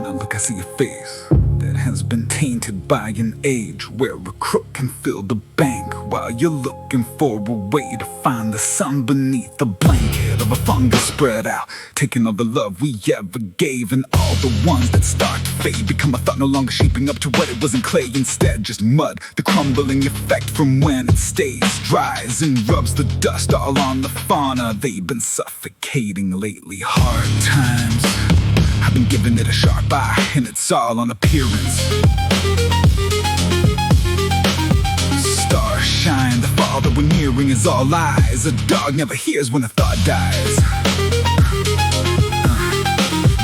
When I look, I see a face that has been tainted by an age where a crook can fill the bank while you're looking for a way to find the sun beneath the blanket of a fungus spread out, taking all the love we ever gave, and all the ones that start to fade become a thought, no longer shaping up to what it was in clay, instead just mud, the crumbling effect from when it stays, dries and rubs the dust all on the fauna. They've been suffocating lately. Hard times, I've been giving it a sharp eye, and it's all on appearance. Stars shine, the fall that we're nearing is all lies. A dog never hears when a thought dies.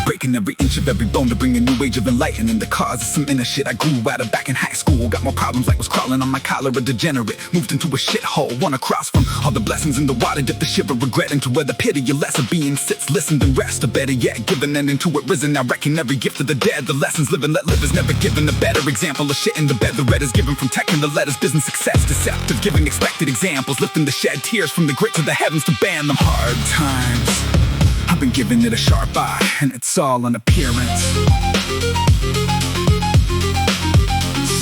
Breaking every inch of every bone to bring a new age of enlightening. The cause of some inner shit I grew out of back in high school. Got more problems like was crawling on my collar, a degenerate. Moved into a shithole, one across from all the blessings in the water. Dipped the shiver, regretting to where the pity of lesser being sits. Listened and rest, or better yet, given an into it risen. Now wrecking every gift of the dead. The lessons living, let live is never given. A better example of shit in the bed. The red is given from tech and the letters. Business success, deceptive, giving expected examples. Lifting the shed tears from the grit to the heavens to ban them. Hard times, I've been giving it a sharp eye, and it's all an appearance.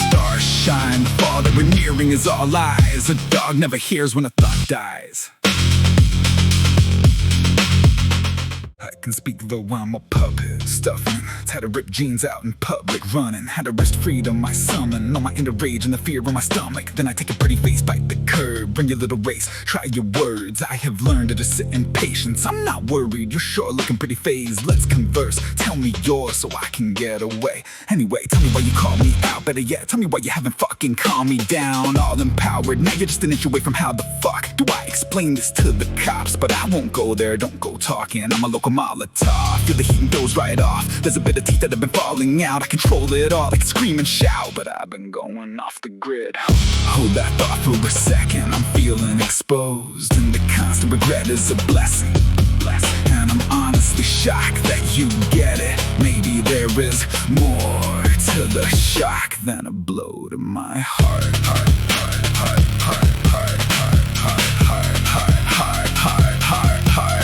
Stars shine, the fall that we're nearing is all lies. A dog never hears when a thought dies. I can speak though I'm a puppet, stuffing. Had to rip jeans out in public, running. Had to wrest freedom, I summon all my inner rage and the fear in my stomach. Then I take a pretty face, bite the curb, bring your little race, try your words. I have learned to just sit in patience. I'm not worried, you're sure looking pretty phased. Let's converse, tell me yours so I can get away. Anyway, tell me why you call me out. Better yet, tell me why you haven't fucking calmed me down. All empowered, now you're just an inch away from how the fuck do I explain this to the cops? But I won't go there, don't go talking. I'm a local Molotov, feel the heat and goes right off. There's a bit of teeth that have been falling out. I control it all, I can scream and shout, but I've been going off the grid. Hold that thought for a second, I'm feeling exposed, and the constant regret is a blessing. And I'm honestly shocked that you get it. Maybe there is more to the shock than a blow to my heart.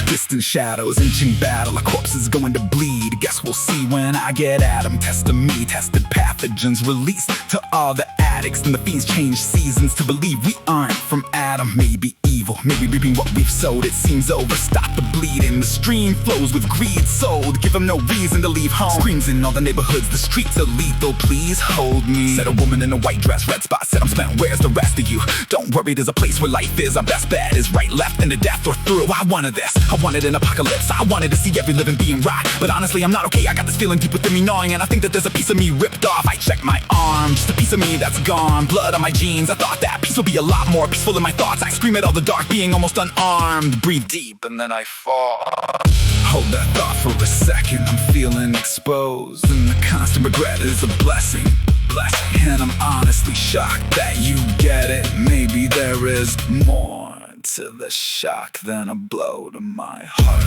Distant shadows, inching battle, a corpse is going to bleed. Guess we'll see when I get at 'em. Testing me, tested pathogens released to all the addicts. And the fiends change seasons to believe we aren't from Adam. Maybe evil, maybe reaping what we've sowed. It seems over, stop the bleeding. The stream flows with greed sold. Give them no reason to leave home. Screams in all the neighborhoods, the streets are lethal. Please hold me. Said a woman in a white dress, red spot. Said I'm spent, where's the rest of you? Don't worry, there's a place where life is. Our best bet is right, left, and to death or through. I wanted this, I wanted an apocalypse. I wanted to see every living being rot. But honestly, I'm not okay. I got this feeling deep within me gnawing, and I think that there's a piece of me ripped off. I check my arm, just a piece of me that's gone. Blood on my jeans, I thought that peace would be a lot more peaceful in my thoughts. I scream at all the dark, being almost unarmed. Breathe deep, and then I fall. Hold that thought for a second, I'm feeling exposed, and the constant regret is a blessing. And I'm honestly shocked that you get it. Maybe there is more to the shock than a blow to my heart.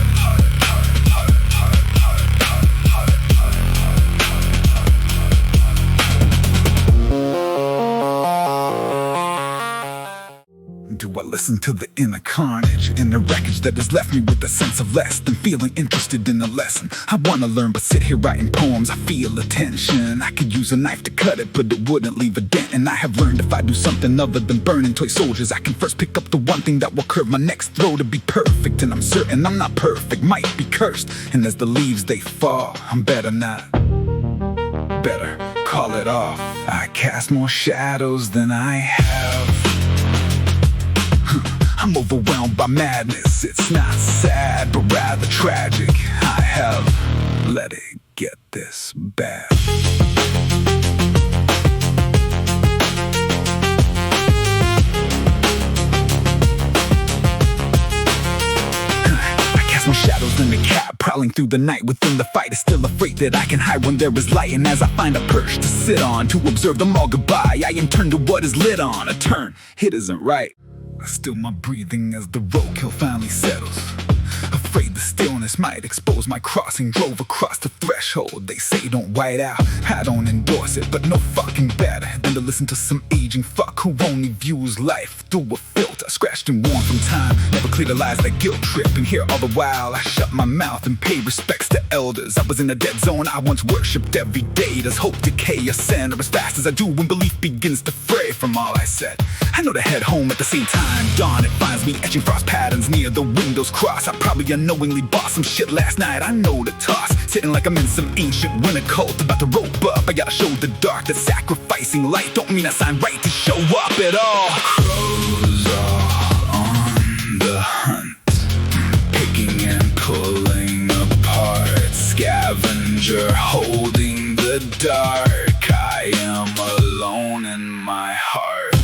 Do I listen to the inner carnage, inner wreckage that has left me with a sense of less than feeling interested in a lesson? I wanna learn but sit here writing poems, I feel the tension. I could use a knife to cut it but it wouldn't leave a dent. And I have learned if I do something other than burning toy soldiers, I can first pick up the one thing that will curve my next throw to be perfect. And I'm certain I'm not perfect, might be cursed. And as the leaves they fall, I'm better not. Better call it off. I cast more shadows than I have. I'm overwhelmed by madness. It's not sad, but rather tragic. I have let it get this bad. I cast more shadows than a cat, prowling through the night within the fight. Is still afraid that I can hide when there is light. And as I find a perch to sit on, to observe them all goodbye, I am turned to what is lit on. A turn, it isn't right. I still my breathing as the roadkill finally settles. Afraid the stillness might expose my crossing. Drove across the threshold, they say don't white out. I don't endorse it, but no fucking better than to listen to some aging fuck who only views life through a filter. Scratched and worn from time, never clear the lies that guilt trip. And here all the while I shut my mouth and pay respects to elders. I was in a dead zone, I once worshipped every day. Does hope decay or center as fast as I do when belief begins to fray? From all I said, I know to head home at the same time. Dawn, it finds me etching frost patterns near the windows cross. I probably unknowingly bought some shit last night, I know the toss. Sitting like I'm in some ancient winter cult, about to rope up. I gotta show the dark that sacrificing light don't mean I sign right to show up at all. Crows are on the hunt, picking and pulling apart. Scavenger holding the dark. I am alone in my heart.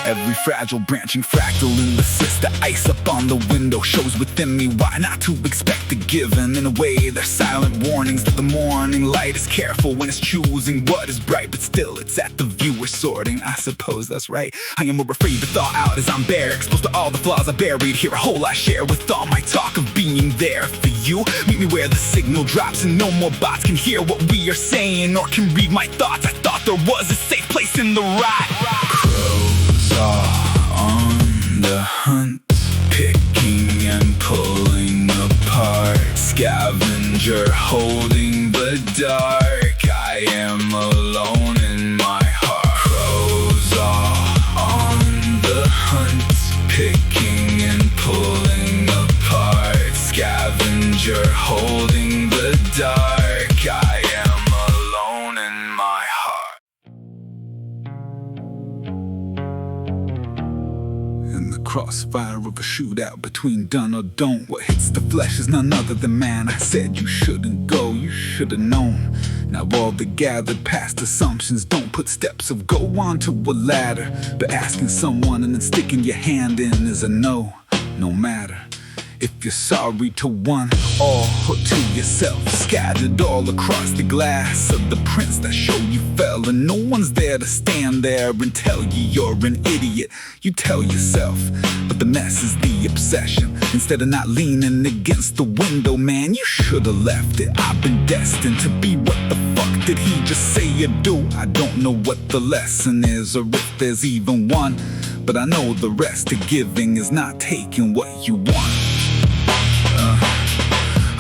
Every fragile branching fractal in the sister. Ice up on the window shows within me why not to expect the given. In a way, they're silent warnings that the morning light is careful when it's choosing what is bright, but still it's at the viewer sorting. I suppose that's right. I am more afraid to thaw out as I'm bare, exposed to all the flaws I buried here. A hole I share with all my talk of being there for you. Meet me where the signal drops and no more bots can hear what we are saying or can read my thoughts. I thought there was a safe place in the ride. Crows are on the hunt, picking and pulling apart. Scavenger holding the dark. I am alone in my heart. Crows are on the hunt, picking and pulling apart. Scavenger holding the dark. I am alone in my heart. In the crossfire of a shootout between done or don't, what hits the flesh is none other than man. I said you shouldn't go, you should've known. Now all the gathered past assumptions don't put steps of go onto a ladder, but asking someone and then sticking your hand in is a no, no matter. If you're sorry to one or to yourself, scattered all across the glass of the prints that show you fell, and no one's there to stand there and tell you you're an idiot. You tell yourself, but the mess is the obsession. Instead of not leaning against the window, man, you should've left it. I've been destined to be what the fuck did he just say or do? I don't know what the lesson is or if there's even one, but I know the rest of giving is not taking what you want.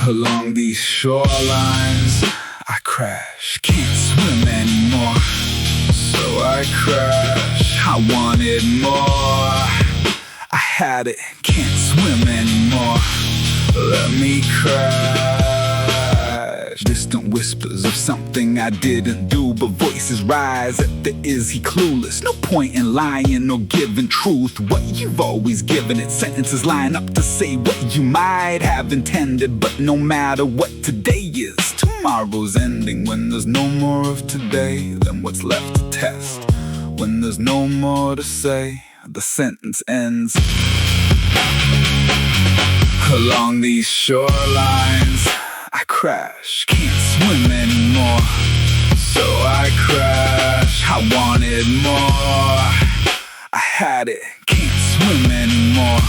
Along these shorelines, I crash, can't swim anymore, so I crash. I wanted more, I had it, can't swim anymore, let me crash. Distant whispers of something I didn't do, but voices rise at the is he clueless. No point in lying or giving truth what you've always given it. Sentences line up to say what you might have intended, but no matter what today is, tomorrow's ending. When there's no more of today, then what's left to test? When there's no more to say, the sentence ends. Along these shorelines, I crash, can't swim anymore, so I crash. I wanted more, I had it, can't swim anymore,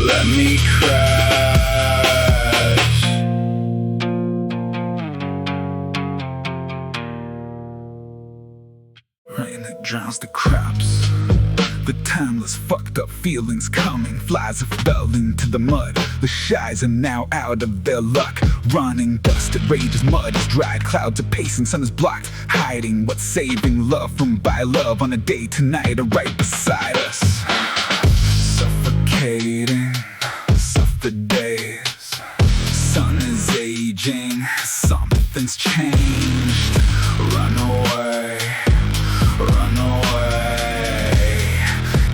let me crash. Rain that drowns the crops, the timeless fucked up feelings coming. Flies have fell into the mud, the shies are now out of their luck. Running dust, it rages, mud is dried, clouds are pacing, sun is blocked, hiding what's saving love from by love on a day tonight are right beside us. Suffocating, suffer days, sun is aging, something's changed. Run away, run away.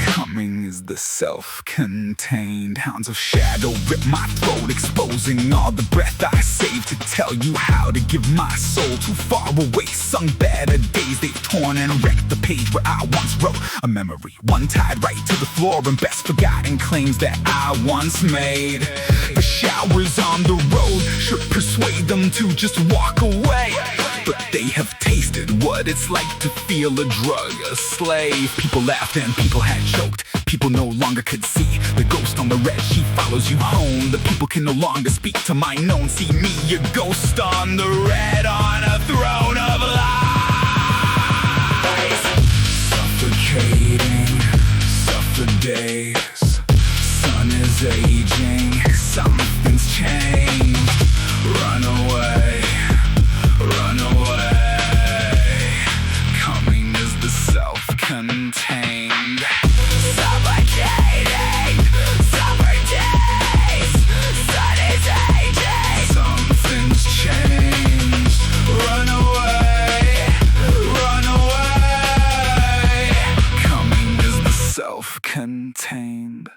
Coming is the self-contained. Hounds of shadow rip my throat, exposing all the breath I saved to tell you how to give my soul. Too far away, sung better days, they've torn and wrecked the page where I once wrote a memory, one tied right to the floor and best forgotten claims that I once made. The showers on the road should persuade them to just walk away, but they have tasted what it's like to feel a drug, a slave. People laughed and people had choked. People no longer could see the ghost on the red sheet follows you home. The people can no longer speak to my known. See me, a ghost on the red, on a throne of lies. Suffocating, suffer days. Sun is aging, something's changed. Run away, run away. Coming is the self-contained. Suffocating, summer days. Sun is aging, something's changed. Run away, run away. Coming is the self-contained.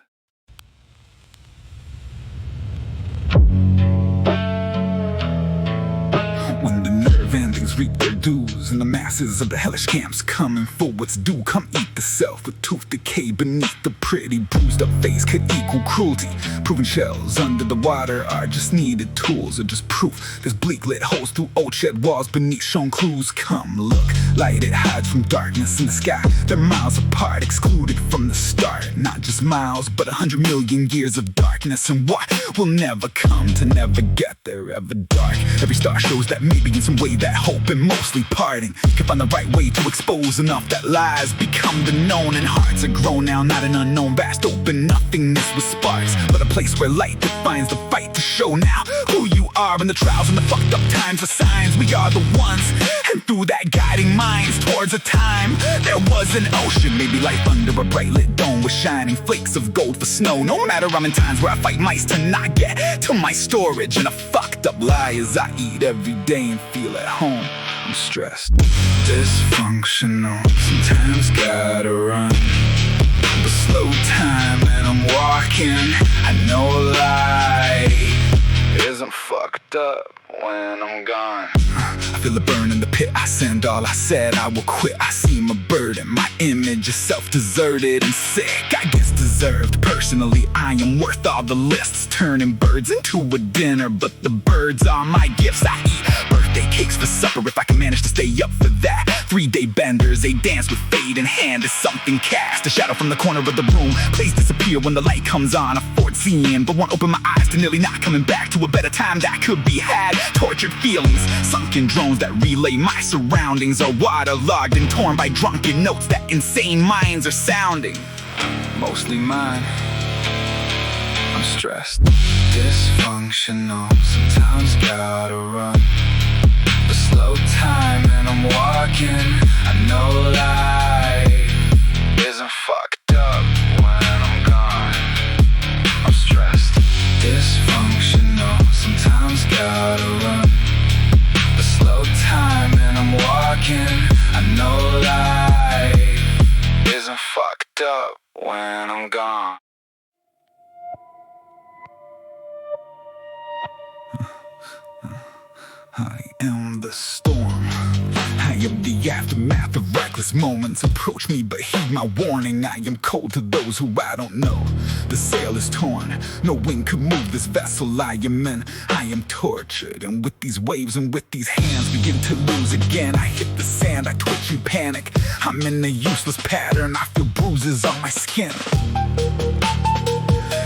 When the nerve endings reap their dues and the masses of the hellish camps coming for what's due, come eat the self with tooth decay beneath the pretty bruised up face could equal cruelty. Proven shells under the water are just needed tools or just proof. There's bleak lit holes through old shed walls beneath shown clues. Come look, light it hides from darkness in the sky. They're miles apart, excluded from the start. Not just miles, but 100 million years of darkness. And what will never come to never get there, ever dark. Every star shows that maybe in some way that hope and mostly parting can find the right way to expose enough that lies become the known. And hearts are grown now, not an unknown vast open nothingness with sparks, but a place where light defines the fight to show now who you are in the trials and the fucked up times. The signs, we are the ones, and through that guiding minds towards a time there was an ocean, maybe life under a bright lit dome with shining flakes of gold for snow. No matter I'm in times where I fight mice to not get to my storage, and a fucked up lie as I eat every day and feel at home. I'm stressed, dysfunctional, sometimes gotta run the slow time and I'm walking. I know a lie isn't fucked up when I'm gone. I feel a burn in the pit, I send all I said, I will quit. I see my burden, my image is self-deserted and sick, I guess deserved. Personally, I am worth all the lists, turning birds into a dinner, but the birds are my gifts. I eat birthday cakes for supper if I can manage to stay up for that. 3-day benders, they dance with fade in hand as something cast. A shadow from the corner of the room, please disappear when the light comes on. A fort seeing, but won't open my eyes to nearly not coming back to a better time that could be had. Tortured feelings, sunken drones that relay my surroundings are waterlogged and torn by drunken notes that insane minds are sounding. Mostly mine. I'm stressed, dysfunctional, sometimes gotta run the slow time and I'm walking. I know life isn't fucked up when I'm gone. I'm stressed, dysfunctional, sometimes gotta run the slow time and I'm walking. I know life isn't fucked up when I'm gone. I am the storm. I am the aftermath of reckless moments. Approach me but heed my warning. I am cold to those who I don't know. The sail is torn, no wind could move this vessel I am in. I am tortured, and with these waves and with these hands begin to lose again. I hit the sand, I twitch and panic. I'm in a useless pattern, I feel bruises on my skin.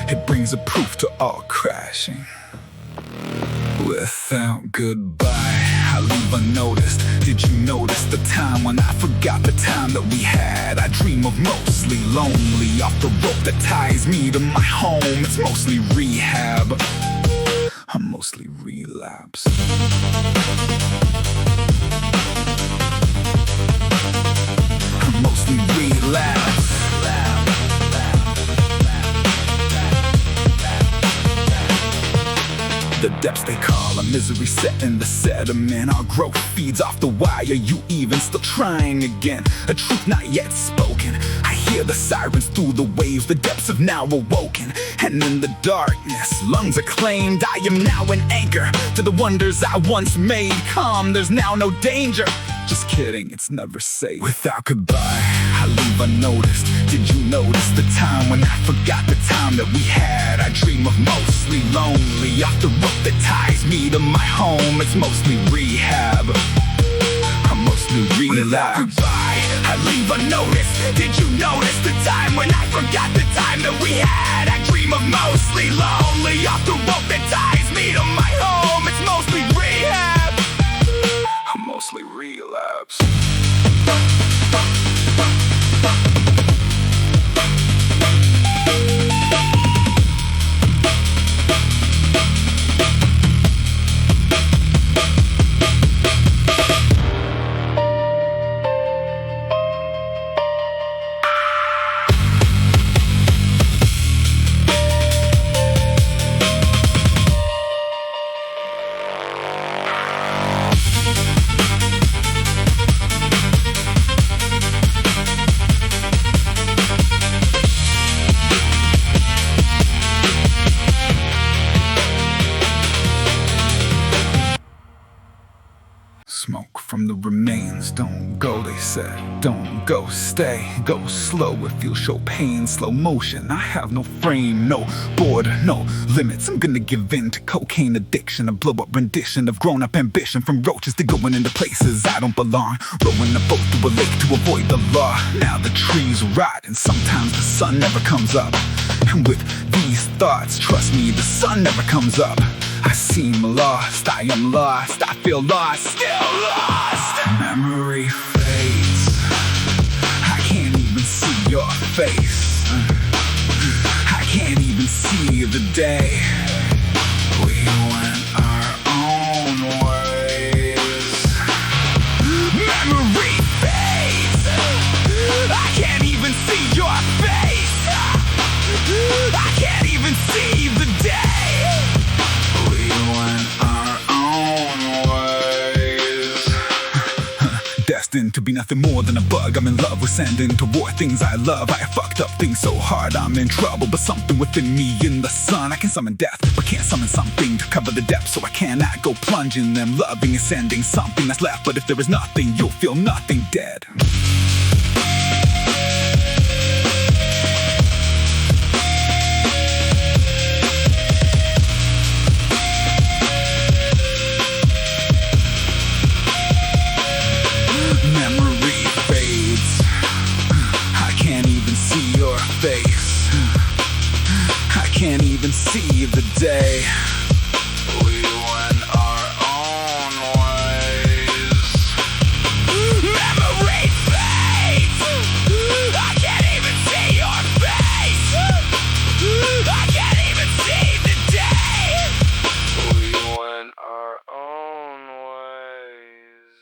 It brings a proof to all crashing. Without goodbye, I leave unnoticed. Did you notice the time when I forgot the time that we had? I dream of mostly lonely, off the rope that ties me to my home. It's mostly rehab, I'm mostly relapse. I'm mostly relapse. The depths they call All our misery set in the sediment. Our growth feeds off the wire. You even still trying again. A truth not yet spoken. I hear the sirens through the waves. The depths have now awoken. And in the darkness, lungs acclaimed. I am now an anchor to the wonders I once made. Calm, there's now no danger. Just kidding, it's never safe. Without goodbye, I leave unnoticed. Did you notice the time when I forgot the time that we had? I dream of mostly lonely. Off the rope that ties me to my home. It's mostly rehab. I'm mostly relapse. Without goodbye, I leave unnoticed. Did you notice the time when I forgot the time that we had? I dream of mostly lonely. Off the rope that ties me to my home. It's mostly rehab. I'm mostly relapse. Smoke from the remains. Don't go, they said. Don't go, stay. Go slow if you'll show pain. Slow motion. I have no frame, no border, no limits. I'm gonna give in to cocaine addiction. A blow-up rendition of grown-up ambition. From roaches to going into places I don't belong. Rowing a boat through a lake to avoid the law. Now the trees rot and sometimes the sun never comes up. And with these thoughts, trust me, the sun never comes up. I seem lost, I am lost, I feel lost, still lost. Memory fades, I can't even see your face. I can't even see the day we went our own ways. Memory fades, I can't even see your face. I can't even see the day we went our own ways. Destined to be nothing more than a bug. I'm in love with sending toward things I love. I have fucked up things so hard I'm in trouble. But something within me in the sun. I can summon death, but can't summon something to cover the depths. So I cannot go plunging them. Loving is sending something that's left. But if there is nothing, you'll feel nothing dead. Face. I can't even see the day we went our own ways. Memory fades. I can't even see your face. I can't even see the day we went our own ways.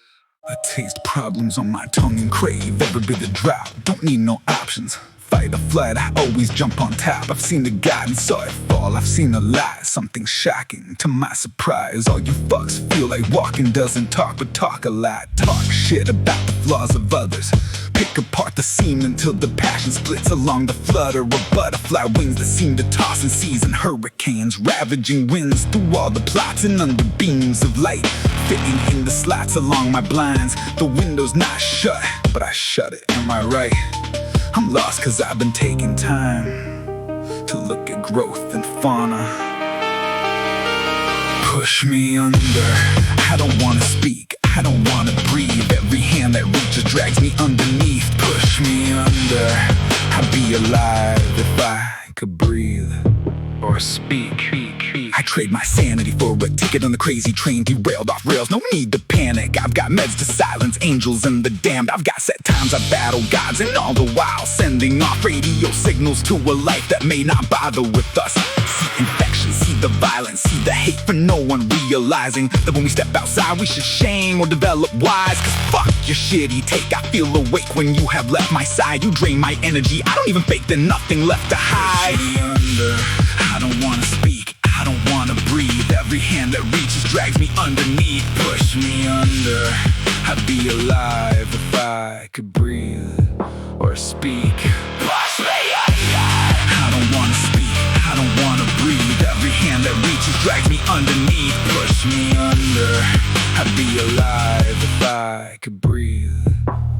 I taste problems on my tongue and crave every bit of drop. Don't need no options. Fight or flight, I always jump on top. I've seen the God and saw it fall. I've seen a lie, something shocking. To my surprise, all you fucks feel like walking doesn't talk, but talk a lot. Talk shit about the flaws of others. Pick apart the seam until the passion splits along the flutter of butterfly wings that seem to toss in seas and hurricanes. Ravaging winds through all the plots and under beams of light. Fitting in the slots along my blinds. The window's not shut, but I shut it, am I right? I'm lost cause I've been taking time to look at growth and fauna. Push me under, I don't wanna speak, I don't wanna breathe. Every hand that reaches drags me underneath. Push me under, I'd be alive if I could breathe or speak. I trade my sanity for a ticket on the crazy train derailed off rails. No need to panic, I've got meds to silence angels and the damned. I've got set times I battle gods, and all the while sending off radio signals to a life that may not bother with us. See infection, see the violence, see the hate, for no one realizing that when we step outside we should shame or develop wise. Cause fuck your shitty take, I feel awake when you have left my side. You drain my energy, I don't even fake, there's nothing left to hide. Push me under, I don't wanna speak, I don't wanna breathe. Every Every hand that reaches drags me underneath, push me under. I'd be alive if I could breathe or speak. Push me under. I don't wanna speak, I don't wanna breathe. Every hand that reaches drags me underneath, push me under. I'd be alive if I could breathe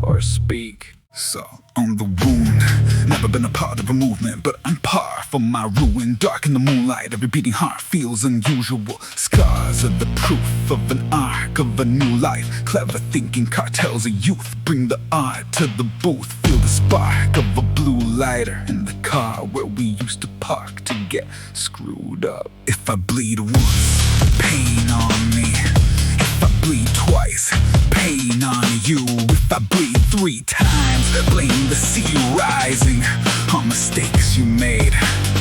or speak. So, on the wound, never been a part of a movement, but I'm par for my ruin. Dark in the moonlight, every beating heart feels unusual. Scars are the proof of an arc of a new life. Clever thinking cartels of youth bring the art to the booth. Feel the spark of a blue lighter in the car where we used to park to get screwed up. If I bleed once, pain on me. If I bleed twice, pain on you. If I bleed 3 times, blame the sea rising on mistakes you made.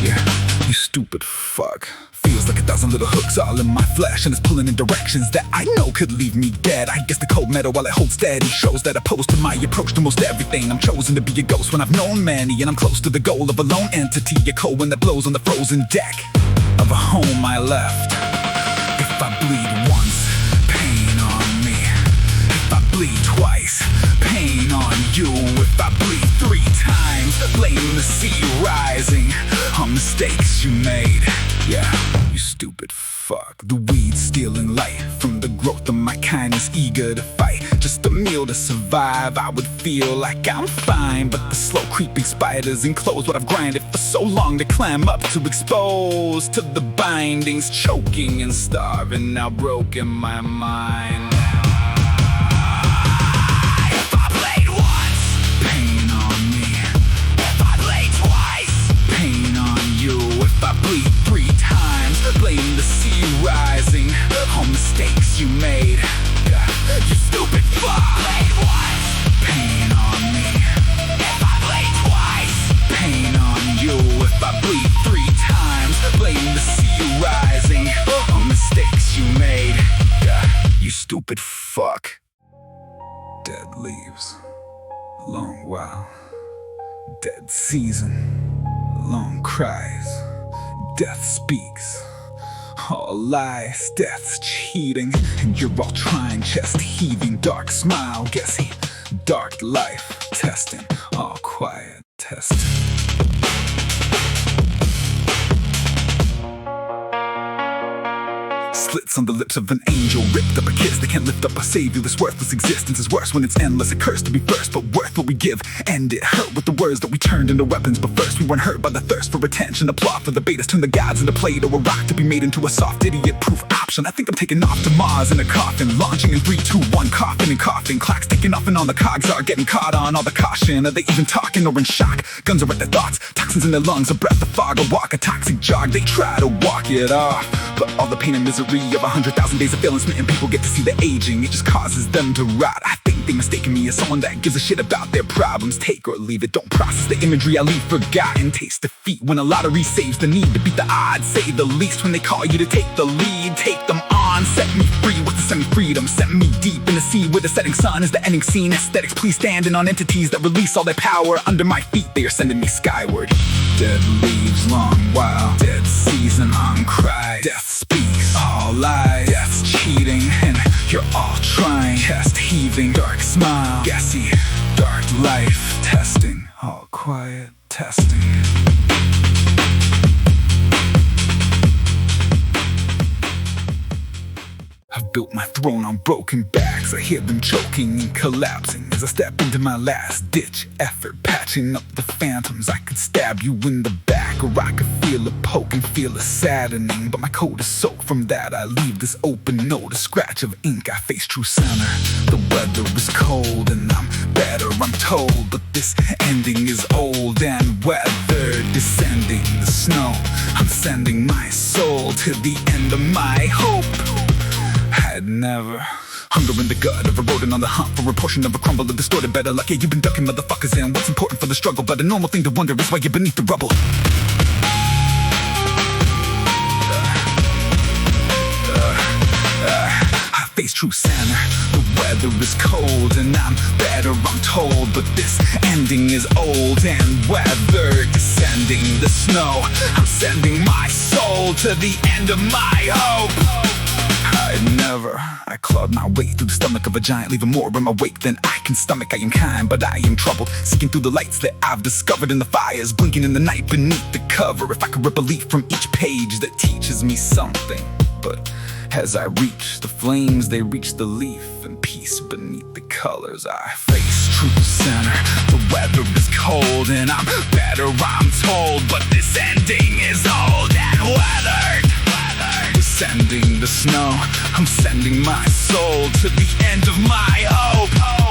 Yeah, you stupid fuck. Feels like 1,000 little hooks all in my flesh, and it's pulling in directions that I know could leave me dead. I guess the cold metal while it holds steady shows that opposed to my approach to most everything. I'm chosen to be a ghost when I've known many, and I'm close to the goal of a lone entity. A cold wind that blows on the frozen deck of a home I left. If I bleed once, pain on me. If I bleed twice, pain on you. If I bleed 3 times, blame the sea rising on mistakes you made. Yeah, you stupid fuck. The weeds stealing light from the growth of my kindness, eager to fight. Just a meal to survive, I would feel like I'm fine. But the slow creeping spiders enclose what I've grinded for so long to climb up, to expose to the bindings, choking and starving, now broken my mind. If I bleed 3 times, blame the sea rising on mistakes you made. You stupid fuck. Bleed once, pain on me. If I bleed twice, pain on you. If I bleed 3 times, blame the sea rising on mistakes you made. You stupid fuck. Dead leaves, long while. Dead season, long cries. Death speaks, all lies, death's cheating, and you're all trying, chest heaving, dark smile, guessing, dark life, testing, all quiet, testing. Slits on the lips of an angel, ripped up a kiss. They can't lift up or save you. This worthless existence is worse when it's endless. A curse to be first, but worth what we give. And it hurt with the words that we turned into weapons. But first we weren't hurt by the thirst for attention. A plot for the betas, turn the gods into Play-Doh. A rock to be made into a soft idiot-proof option. I think I'm taking off to Mars in a coffin, launching in 3, 2, 1, coughing and coughing. Clocks ticking off and all the cogs are getting caught on all the caution. Are they even talking or in shock? Guns are at their thoughts, toxins in their lungs, a breath of fog, a walk, a toxic jog. They try to walk it off, but all the pain and misery of 100,000 days of failing smitten people get to see the aging. It just causes them to rot. I think they mistaken me as someone that gives a shit about their problems. Take or leave it, don't process the imagery I leave forgotten. Taste defeat when a lottery saves the need to beat the odds, say the least. When they call you to take the lead, take them on. Set me free with the semi-freedom, set me deep in the sea where the setting sun is the ending scene. Aesthetics please standing on entities that release all their power. Under my feet they are sending me skyward. Dead leaves, long while. Dead season, on cry. Death speaks, all lies. Death's cheating, and you're all trying. Chest heaving, dark smile. Gassy, dark life. Testing, all quiet, testing. I've built my throne on broken backs. I hear them choking and collapsing as I step into my last ditch effort, patching up the phantoms. I could stab you in the back, or I could feel a poke and feel a saddening, but my coat is soaked from that. I leave this open note, a scratch of ink. I face true center. The weather is cold and I'm better, I'm told, but this ending is old and weathered. Descending the snow, I'm sending my soul to the end of my hope. I'd never. Hunger in the gut of a rodent on the hunt for a portion of a crumble of distorted better luck. Yeah, you've been ducking motherfuckers in what's important for the struggle, but a normal thing to wonder is why you're beneath the rubble. I face true center. The weather is cold and I'm better, I'm told, but this ending is old and weathered. Descending sending the snow, I'm sending my soul to the end of my hope. I clawed my way through the stomach of a giant, leaving more in my wake than I can stomach. I am kind, but I am troubled, seeking through the lights that I've discovered in the fires, blinking in the night beneath the cover. If I could rip a leaf from each page that teaches me something. But as I reach the flames, they reach the leaf, and peace beneath the colors. I face truth center. The weather is cold, and I'm better, I'm told, but this ending is old and weathered. Sending the snow, I'm sending my soul to the end of my hope.